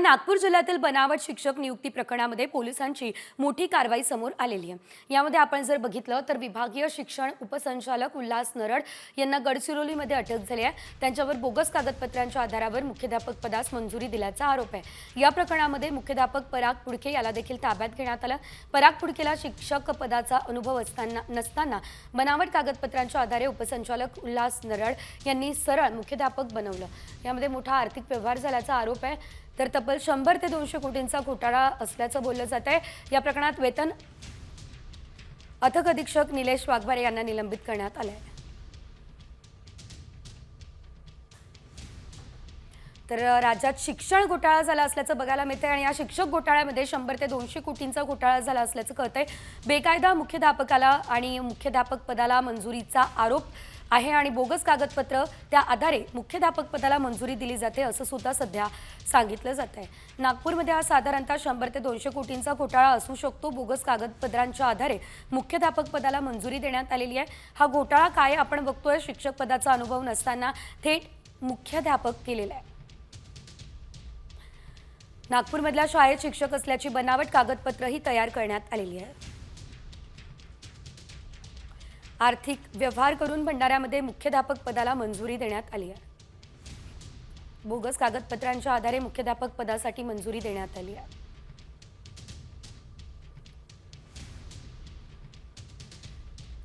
नागपूर जिल्ह्यातील बनावट शिक्षक नियुक्ती प्रकरणामध्ये पोलिसांची मोठी कारवाई समोर आलेली आहे। यामध्ये आपण जर बघितलं तर विभागीय शिक्षण उपसंचालक उल्हास नरड यांना गडचिरोलीमध्ये अटक झाली आहे। त्यांच्यावर बोगस कागदपत्रांच्या आधारावर मुख्याध्यापक पदास मंजुरी दिल्याचा आरोप आहे। या प्रकरणामध्ये मुख्याध्यापक पराग पुडके याला देखील ताब्यात घेण्यात आलं। पराग पुडकेला शिक्षक पदाचा अनुभव नसताना बनावट कागदपत्रांच्या आधारे उपसंचालक उल्हास नरड यांनी सरळ मुख्याध्यापक बनवलं। यामध्ये मोठा आर्थिक व्यवहार झाल्याचा आरोप आहे। तर तब्बल 100 ते 200 कोटींचा घोटाळा असल्याचं बोललं जात आहे। या प्रकरणात वेतन अथक अधीक्षक निलेश वाघमारे यांना निलंबित करण्यात आले आहे। तर राज्यात शिक्षण घोटाळा झाला असल्याचं बघायला मिळतंय आणि या शिक्षक घोटाळ्यामध्ये 100 ते 200 कोटींचा घोटाळा झाला असल्याचं कळतंय। बेकायदा मुख्याध्यापकाला आणि मुख्याध्यापक पदाला मंजुरीचा आरोप आहे आणि बोगस कागदपत्र त्या आधारे मुख्याध्यापक पदाला मंजुरी दिली जाते असं सुद्धा सध्या सांगितलं जात आहे। नागपूरमध्ये हा साधारणतः 100 ते 200 कोटींचा घोटाळा असू शकतो। बोगस कागदपत्रांच्या आधारे मुख्याध्यापक पदाला मंजुरी देण्यात आलेली आहे। हा घोटाळा काय आपण बघतोय, शिक्षक पदाचा अनुभव नसताना थेट मुख्याध्यापक केलेला आहे। नागपूरमधल्या शाळेत शिक्षक असल्याची बनावट कागदपत्रही तयार करण्यात आलेली आहे। आर्थिक व्यवहार करून भंडाऱ्यामध्ये मुख्याध्यापक पदाला मंजुरी देण्यात आली आहे। बोगस कागदपत्रांच्या आधारे मुख्याध्यापक पदासाठी मंजुरी देण्यात आली आहे।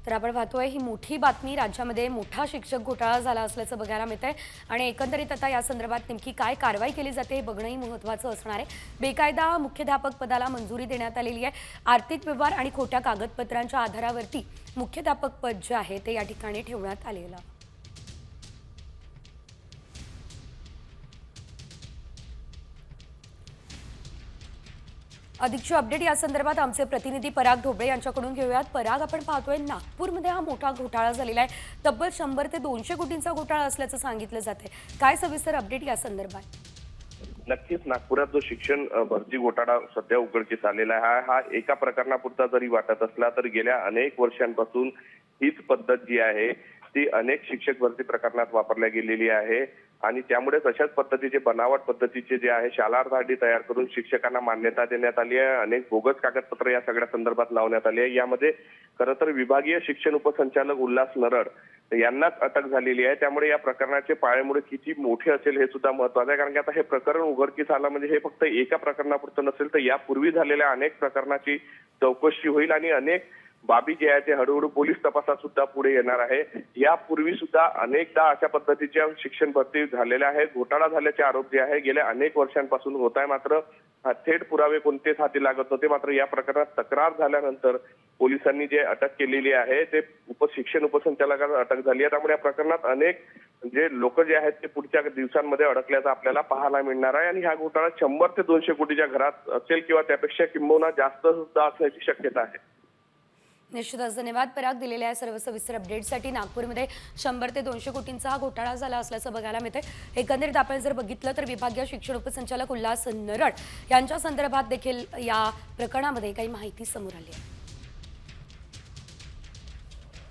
तर आपण पाहतोय ही मोठी बातमी, राज्यामध्ये मोठा शिक्षक घोटाळा झाला असल्याचं बघायला मिळतंय आणि एकंदरीत आता या संदर्भात नेमकी काय कारवाई केली जाते हे बघणंही महत्त्वाचं असणार आहे। बेकायदा मुख्याध्यापक पदाला मंजुरी देण्यात आलेली आहे। आर्थिक व्यवहार आणि खोट्या कागदपत्रांच्या आधारावरती मुख्याध्यापक पद जे आहे ते या ठिकाणी ठेवण्यात आलेलं आहे। अधिकची अपडेट या संदर्भात आमचे प्रतिनिधी पराग ढोबळे यांच्याकडून घेऊयात। पराग, आपण पाहतोय नागपूरमध्ये हा मोठा घोटाळा झालेला आहे। तब्बल 100 ते 200 कोटींचा घोटाळा असल्याचं सांगितलं जाते। काय सविस्तर अपडेट या संदर्भात? नक्कीच नागपुरात जो शिक्षण भरती घोटाळा सध्या उघडकीस आलेला आहे हा एका प्रकरणापुरता जरी वाटत असला तर गेल्या अनेक वर्षांपासून हीच पद्धत जी आहे ती अनेक शिक्षक भरती प्रकरणात वापरल्या गेलेली आहे आणि त्यामुळे तशाच पद्धतीचे बनावट पद्धतीचे जे आहे शालार्थ आरडी तयार करून शिक्षकांना मान्यता देण्यात आली आहे। अनेक बोगस कागदपत्र या सगळ्या संदर्भात लावण्यात आली आहे। यामध्ये खरं तर विभागीय शिक्षण उपसंचालक उल्हास नरड यांनाच अटक झालेली आहे। त्यामुळे या प्रकरणाचे पाळेमुळे किती मोठे असेल हे सुद्धा महत्त्वाचं आहे, कारण की आता हे प्रकरण उघडकीस आलं म्हणजे हे फक्त एका प्रकरणापुरतं नसेल तर यापूर्वी झालेल्या अनेक प्रकरणाची चौकशी होईल आणि अनेक बाबी जे आहे ते हळूहळू पोलीस तपासात सुद्धा पुढे येणार आहे। यापूर्वी सुद्धा अनेकदा अशा पद्धतीच्या शिक्षण भरती झालेल्या आहेत। घोटाळा झाल्याचे आरोप जे आहे गेल्या अनेक वर्षांपासून होत आहे, मात्र थेट पुरावे कोणतेच हाती लागत नव्हते। मात्र या प्रकरणात तक्रार झाल्यानंतर पोलिसांनी जे अटक केलेली आहे ते शिक्षण उपसंचालकांना अटक झाली आहे। त्यामुळे या प्रकरणात अनेक जे लोक जे आहेत ते पुढच्या दिवसांमध्ये अडकल्याचं आपल्याला पाहायला मिळणार आहे आणि हा घोटाळा 100 ते 200 कोटीच्या घरात असेल किंवा त्यापेक्षा किंबहुना जास्त सुद्धा असण्याची शक्यता आहे। निश्चितच धन्यवाद पराग, दिलेल्या सर्व सविस्तर अपडेटसाठी। नागपूरमध्ये 100 ते 200 कोटींचा हा घोटाळा झाला असल्याचं बघायला मिळतंय। एकंदरीत आपण जर बघितलं तर विभागीय शिक्षण उपसंचालक उल्हास नरड यांच्या संदर्भात देखील या प्रकरणामध्ये काही माहिती समोर आली आहे।